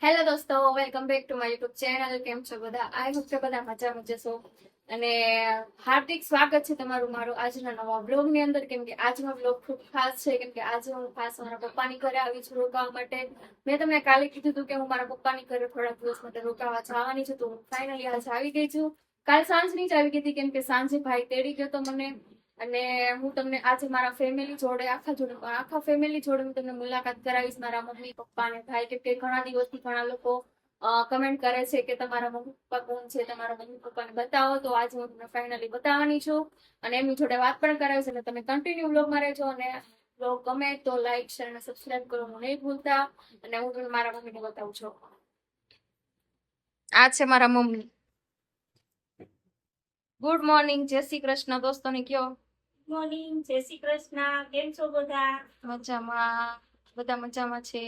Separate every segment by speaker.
Speaker 1: Hello દોસ્તો, welcome back to my YouTube channel. કેમ છો બધા? આઈ હોપ કે બધા મજામાં જશો. અને હાર્દિક સ્વાગત છે તમારું મારું આજના નવા બ્લોગ ની અંદર. કેમ કે આજનો બ્લોગ ખૂબ ખાસ છે, કેમ કે આજે હું ખાસ મારા પપ્પાની ઘરે આવી છું રોકાવા માટે. મેં તમને કાલે કીધું હતું કે હું મારા પપ્પાની ઘરે થોડાક દિવસ માટે રોકાવા જવાની છું, તો હું ફાઇનલી આજે આવી ગઈ છું. કાલ સાંજની જ આવી ગઈ હતી, કેમ કે સાંજે ભાઈ તેડી ગયો તો મને. અને હું તમને આજે મારા ફેમિલી જોડે આખા ફેમિલી જોડે હું તમને મુલાકાત કરાવીશ, મારા મમ્મી પપ્પા અને ભાઈ. કેમ કે ઘણા દિવસથી ઘણા લોકો કમેન્ટ કરે છે કે તમારા મમ્મી પપ્પા કોણ છે, તમારા મમ્મી પપ્પાને બતાવો. તો આજે હું તમને ફાઇનલી બતાવવાની છું અને એમની જોડે વાત પણ કરાવીશ. એટલે તમે કન્ટિન્યુ બ્લોગમાં રહેજો અને બ્લોગ ગમે તો લાઈક શેર અને સબસ્ક્રાઇબ કરવાનું નહીં ભૂલતા. અને હું તમને મારા મમ્મીને બતાવું છું. આ છે મારા મમ્મી. ગુડ મોર્નિંગ, જય શ્રી કૃષ્ણ દોસ્તોને કયો.
Speaker 2: મોર્નિંગ, જય શ્રી કૃષ્ણ. કેમ છો બધા?
Speaker 1: મજામાં, બધા મજામાં છે.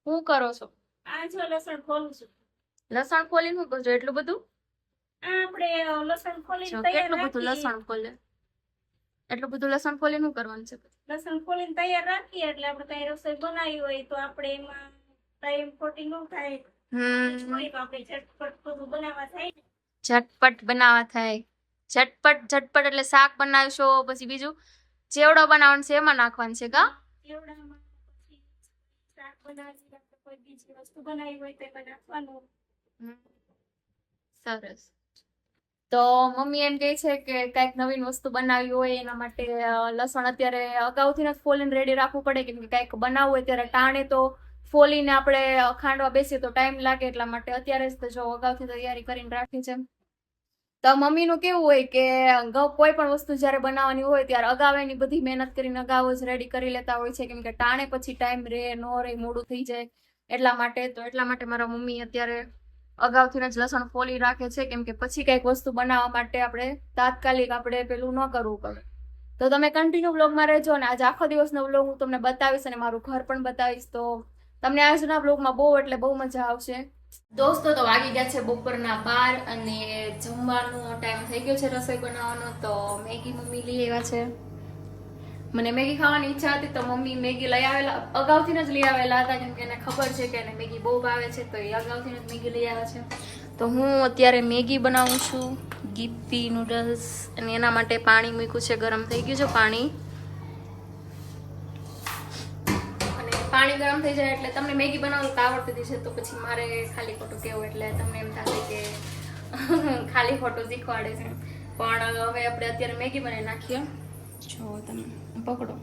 Speaker 1: શું કરો છો?
Speaker 2: આ જો લસણ ખોલું છું.
Speaker 1: લસણ ફોલીને શું કરજો એટલું બધું?
Speaker 2: આપણે લસણ ખોલીને તૈયાર
Speaker 1: કેટલું બધું
Speaker 2: રાખીએ.
Speaker 1: લસણ ફોલે? એટલું બધું લસણ ફોલીને શું કરવાનું છે?
Speaker 2: લસણ ખોલીને તૈયાર રાખીએ એટલે આપણે કઈ રસોઈ બનાવી હોય તો આપણે એમાં ટાઈમ ખોટી ન થાય. હોય તો આપણે ઝટપટ બધું બનાવવા થાય.
Speaker 1: ઝટપટ બનાવવા થાય. ઝટપટ એટલે શાક બનાવશો, પછી બીજું ચેવડો બનાવવાનો છે એમાં નાખવાનું છે કા?
Speaker 2: એવડામાં પછી શાક બનાવી આપણે કોઈ બીજી વસ્તુ બનાવી હોય તો એમાં નાખવાનું.
Speaker 1: સરસ. તો મમ્મી એમ કહે છે કે કઈક નવીન વસ્તુ બનાવવી હોય એના માટે લસણ અત્યારે અગાઉથી જ ફોલીને રેડી રાખવું પડે, કેમ કે કઈક બનાવવું હોય ત્યારે ટાણે તો ફોલીને આપણે ખાંડવા બેસીએ તો ટાઈમ લાગે. એટલા માટે અત્યારે જ જો અગાઉથી તૈયારી કરીને રાખી છે. તો મમ્મીનું કેવું હોય કે કોઈ પણ વસ્તુ જ્યારે બનાવવાની હોય ત્યારે અગાઉ એની બધી મહેનત કરીને અગાઉ જ રેડી કરી લેતા હોય છે, કેમ કે ટાણે પછી ટાઈમ રે ન રે મોડું થઈ જાય એટલા માટે મારા મમ્મી અત્યારે અગાઉથી જ લસણ ફોલી રાખે છે, કેમ કે પછી કઈક વસ્તુ બનાવવા માટે આપણે તાત્કાલિક આપણે પેલું ન કરવું પડે. તો તમે કન્ટિન્યુ બ્લોગમાં રહેજો અને આજે આખો દિવસનો બ્લોગ હું તમને બતાવીશ અને મારું ઘર પણ બતાવીશ. તો તમને આજના બ્લોગમાં બહુ મજા આવશે. દોસ્તો, તો વાગી ગયા છે બપોરના 12 અને જમવાનો ટાઈમ થઈ ગયો છે રસોઈ બનાવવાનો. તો મેગી મમ્મી લઈ આવ્યા છે. મને મેગી ખાવાની ઈચ્છા હતી તો મમ્મી મેગી લઈ આવેલા, અગાઉથી જ લઈ આવેલા હતા, કેમ કે એને ખબર છે કે એને મેગી બહુ ભાવે છે, તો એ અગાઉથી જ મેગી લઈ આવ્યા છે. તો હું અત્યારે મેગી બનાવું છું, ગીપ્પી નૂડલ્સ. અને એના માટે પાણી મૂક્યું છે, ગરમ થઈ ગયું છે પાણી. પાણી ગરમ થઈ જાય એટલે તમને મેગી બનાવવું તો આવડતી છે, તો પછી મારે ખાલી ખોટું કેવું એટલે તમને એમ થશે કે ખાલી ખોટું શીખવાડે છે. પણ હવે આપણે અત્યારે મેગી બનાવી નાખીએ. જો તમે પકડો,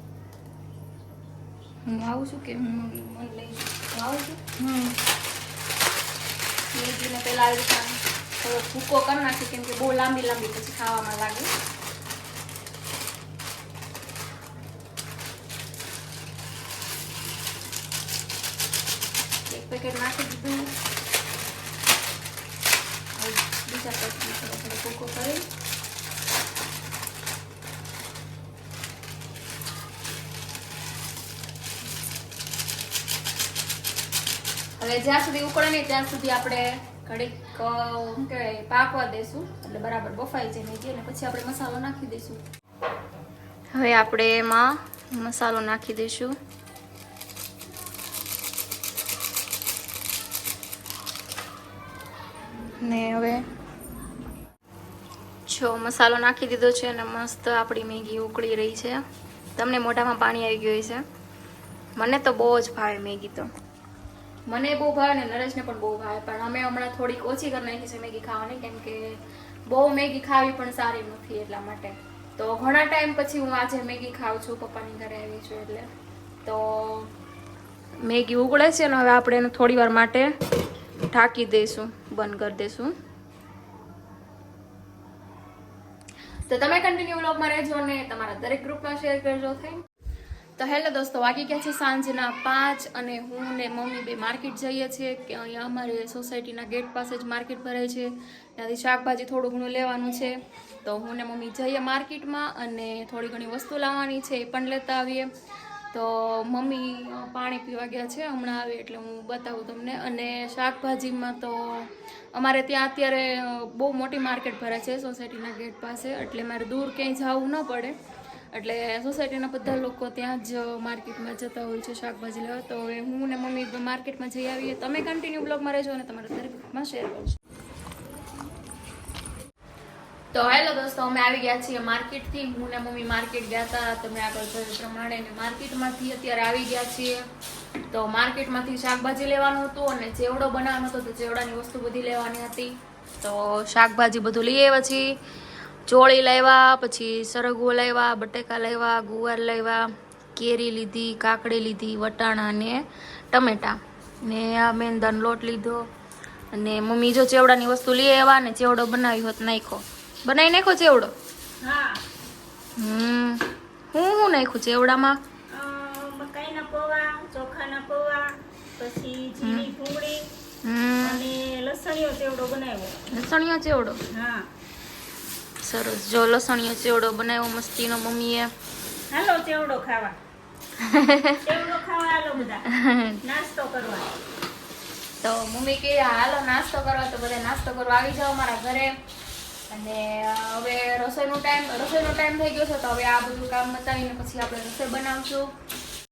Speaker 1: હું આવું છું કે હું લઈ આવું છું. મેગીને પહેલા આવી રીતના થોડો ભૂકો કરી નાખી, કેમ કે બહુ લાંબી પછી ખાવામાં લાગે. પેકેટ નાખી દીધું. બીજા પેકેટ થોડો ભૂકો કરી હવે જ્યાં સુધી ઉકળે નહીં ત્યાં સુધી આપણે ઘડીક શું કહેવાય પાકવા દેશું, એટલે બરાબર બફાઈ જાય મેગી. અને પછી આપણે મસાલો નાખી દઈશું. હવે આપણે એમાં મસાલો નાખી દઈશું. ને હવે જો મસાલો નાખી દીધો છે અને મસ્ત આપણી મેગી ઉકળી રહી છે. તમને મોઢામાં પાણી આવી ગયું છે. મને તો બહુ જ ભાવે મેગી. તો મને બહુ ભાવે ને નરેશને પણ બહુ ભાવે, પણ અમે હમણાં થોડીક ઓછી કરી નાખી છે મેગી ખાવાની, કેમ કે બહુ મેગી ખાવી પણ સારી નથી એટલા માટે. તો ઘણા ટાઈમ પછી હું આજે મેગી ખાઉં છું, પપ્પાની ઘરે આવી છું એટલે. તો મેગી ઉકળે છે ને હવે આપણે એને થોડી વાર માટે ઢાંકી દઈશું, બંધ કરી દઈશું. તો તમે કન્ટિન્યુ વ્લોગમાં રહેજો અને તમારા દરેક ગ્રુપમાં શેર કરજો. તો હેલો દોસ્તો, વાગી ગયા છે સાંજના 5 અને હું ને મમ્મી બે માર્કેટ જઈએ છીએ. કે અહીંયા અમારે સોસાયટીના ગેટ પાસે જ માર્કેટ ભરાય છે, ત્યાંથી શાકભાજી થોડું ઘણું લેવાનું છે. તો હું ને મમ્મી જઈએ માર્કેટમાં અને થોડી ઘણી વસ્તુ લાવવાની છે, એ પણ લેતા આવીએ. તો મમ્મી પાણી પીવા ગયા છે, હમણાં આવે એટલે હું બતાવું તમને. અને શાકભાજીમાં તો અમારે ત્યાં અત્યારે બહુ મોટી માર્કેટ ભરાય છે સોસાયટીના ગેટ પાસે, એટલે મારે દૂર ક્યાંય જવું ન પડે. એટલે સોસાયટીના બધા લોકો ત્યાં જ માર્કેટમાં જતા હોય છે શાકભાજી લેવા. તો હવે હું ને મમ્મી માર્કેટમાં જઈ આવીએ. તમે કન્ટિન્યુ બ્લોગમાં રહેજો અને તમારા દરેક ગ્રુપમાં શેર કરજો. તો હેલો દોસ્તો, અમે આવી ગયા છીએ માર્કેટથી. હું ને મમ્મી માર્કેટ ગયા હતા, તમે આગળ જોયું પ્રમાણે. અને માર્કેટમાંથી અત્યારે આવી ગયા છીએ. તો માર્કેટમાંથી શાકભાજી લેવાનું હતું અને ચેવડો બનાવવાનો હતો, તો ચેવડાની વસ્તુ બધી લેવાની હતી. તો શાકભાજી બધું લઈ આવ્યા છીએ. ચોળી લાવ્યા, પછી સરગવો લાવ્યા, બટેકા લાવ્યા, ગુવાર લાવ્યા, કેરી લીધી, કાકડી લીધી, વટાણા ને ટમેટા ને આ મેંદાનો લોટ લીધો. અને મમ્મી જો ચેવડાની વસ્તુ લઈ આવ્યા ને ચેવડો બનાવી હોત નાખ્યો. બનાવી નાખો ચેવડો.
Speaker 2: હા.
Speaker 1: હું નાખ્યું ચેવડામાં?
Speaker 2: મકાઈના પૌવા, ચોખાના પૌવા, પછી જીરી ભૂંગળી અને લસણીયો ચેવડો બનાવ્યો.
Speaker 1: લસણીયો ચેવડો?
Speaker 2: હા.
Speaker 1: સરસ. જો લસણીયો ચેવડો બનાવ્યો મસ્તીનો મમ્મીએ.
Speaker 2: હાલો ચેવડો ખાવા. ચેવડો ખાવા હાલો બધા. નાસ્તો કરવા.
Speaker 1: તો મમ્મી કે હાલો નાસ્તો કરવા, તો બધા નાસ્તો કરવા આવી જાઓ મારા ઘરે. અને હવે રસોઈનો ટાઈમ થઈ ગયો છે, તો હવે આ બધું કામ બતાવીને પછી આપણે રસોઈ બનાવશું.